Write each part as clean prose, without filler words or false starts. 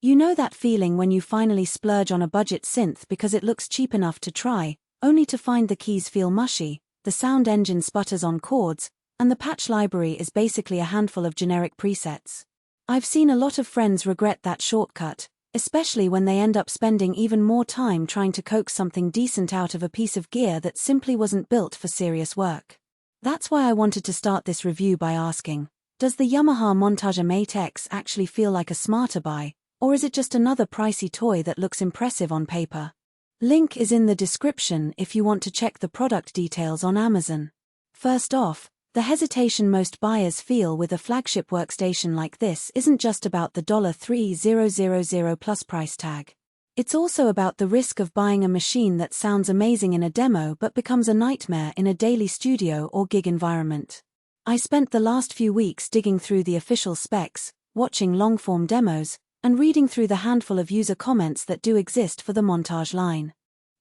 You know that feeling when you finally splurge on a budget synth because it looks cheap enough to try, only to find the keys feel mushy, the sound engine sputters on chords, and the patch library is basically a handful of generic presets. I've seen a lot of friends regret that shortcut, especially when they end up spending even more time trying to coax something decent out of a piece of gear that simply wasn't built for serious work. That's why I wanted to start this review by asking, does the Yamaha Montage M8X actually feel like a smarter buy, or is it just another pricey toy that looks impressive on paper? Link is in the description if you want to check the product details on Amazon. First off, the hesitation most buyers feel with a flagship workstation like this isn't just about the $3,000 plus price tag. It's also about the risk of buying a machine that sounds amazing in a demo but becomes a nightmare in a daily studio or gig environment. I spent the last few weeks digging through the official specs, watching long-form demos, and reading through the handful of user comments that do exist for the Montage line.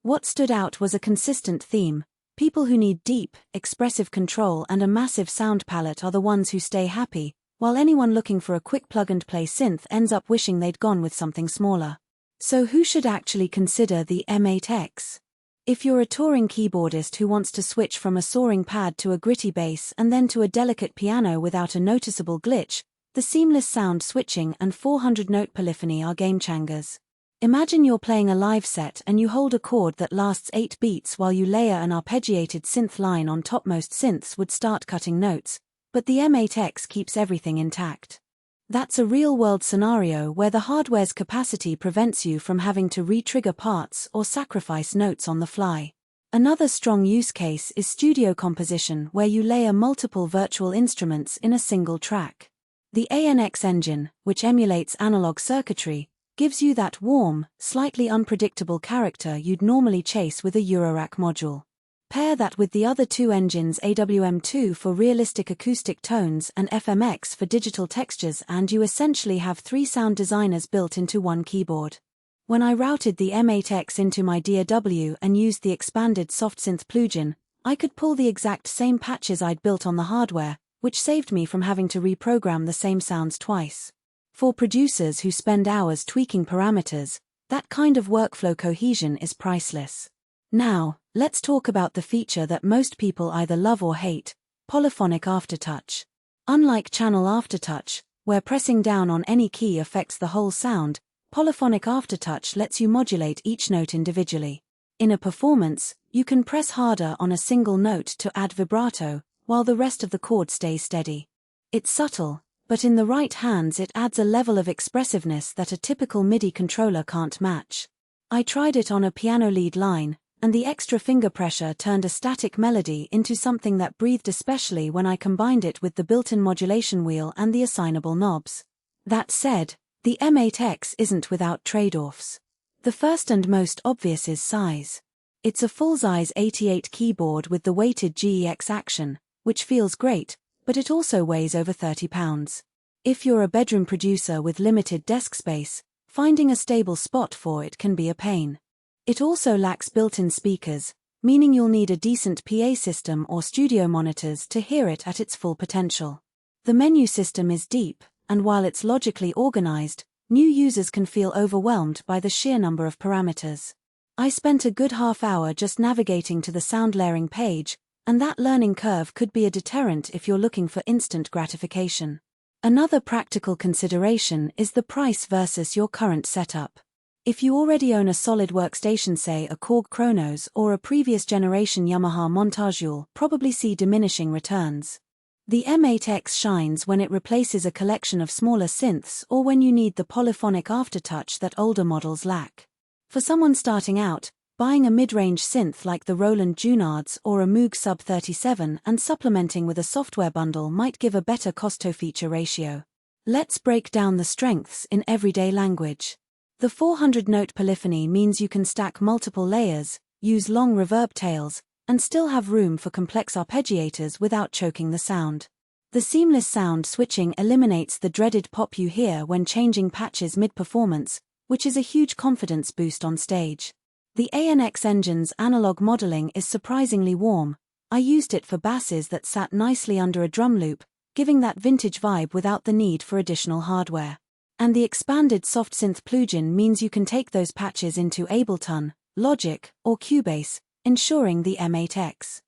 What stood out was a consistent theme. People who need deep, expressive control and a massive sound palette are the ones who stay happy, while anyone looking for a quick plug-and-play synth ends up wishing they'd gone with something smaller. So who should actually consider the M8X? If you're a touring keyboardist who wants to switch from a soaring pad to a gritty bass and then to a delicate piano without a noticeable glitch, the seamless sound switching and 400-note polyphony are game-changers. Imagine you're playing a live set and you hold a chord that lasts 8 beats while you layer an arpeggiated synth line on top. Most synths would start cutting notes, but the M8X keeps everything intact. That's a real-world scenario where the hardware's capacity prevents you from having to re-trigger parts or sacrifice notes on the fly. Another strong use case is studio composition, where you layer multiple virtual instruments in a single track. The ANX engine, which emulates analog circuitry, gives you that warm, slightly unpredictable character you'd normally chase with a Eurorack module. Pair that with the other two engines, AWM2 for realistic acoustic tones and FMX for digital textures, and you essentially have 3 sound designers built into one keyboard. When I routed the M8X into my DAW and used the expanded SoftSynth plugin, I could pull the exact same patches I'd built on the hardware, which saved me from having to reprogram the same sounds twice. For producers who spend hours tweaking parameters, that kind of workflow cohesion is priceless. Now, let's talk about the feature that most people either love or hate, polyphonic aftertouch. Unlike channel aftertouch, where pressing down on any key affects the whole sound, polyphonic aftertouch lets you modulate each note individually. In a performance, you can press harder on a single note to add vibrato, while the rest of the chord stays steady. It's subtle, but in the right hands it adds a level of expressiveness that a typical MIDI controller can't match. I tried it on a piano lead line, and the extra finger pressure turned a static melody into something that breathed, especially when I combined it with the built-in modulation wheel and the assignable knobs. That said, the M8X isn't without trade-offs. The first and most obvious is size. It's a full-size 88 keyboard with the weighted GEX action, which feels great, but it also weighs over 30 pounds. If you're a bedroom producer with limited desk space, finding a stable spot for it can be a pain. It also lacks built-in speakers, meaning you'll need a decent PA system or studio monitors to hear it at its full potential. The menu system is deep, and while it's logically organized, new users can feel overwhelmed by the sheer number of parameters. I spent a good half hour just navigating to the sound layering page, and that learning curve could be a deterrent if you're looking for instant gratification. Another practical consideration is the price versus your current setup. If you already own a solid workstation, say a Korg Kronos or a previous generation Yamaha Montage, you'll probably see diminishing returns. The M8X shines when it replaces a collection of smaller synths or when you need the polyphonic aftertouch that older models lack. For someone starting out, buying a mid-range synth like the Roland Junards or a Moog Sub 37 and supplementing with a software bundle might give a better cost-to-feature ratio. Let's break down the strengths in everyday language. The 400-note polyphony means you can stack multiple layers, use long reverb tails, and still have room for complex arpeggiators without choking the sound. The seamless sound switching eliminates the dreaded pop you hear when changing patches mid-performance, which is a huge confidence boost on stage. The ANX engine's analog modeling is surprisingly warm. I used it for basses that sat nicely under a drum loop, giving that vintage vibe without the need for additional hardware. And the expanded SoftSynth plugin means you can take those patches into Ableton, Logic, or Cubase, ensuring the M8X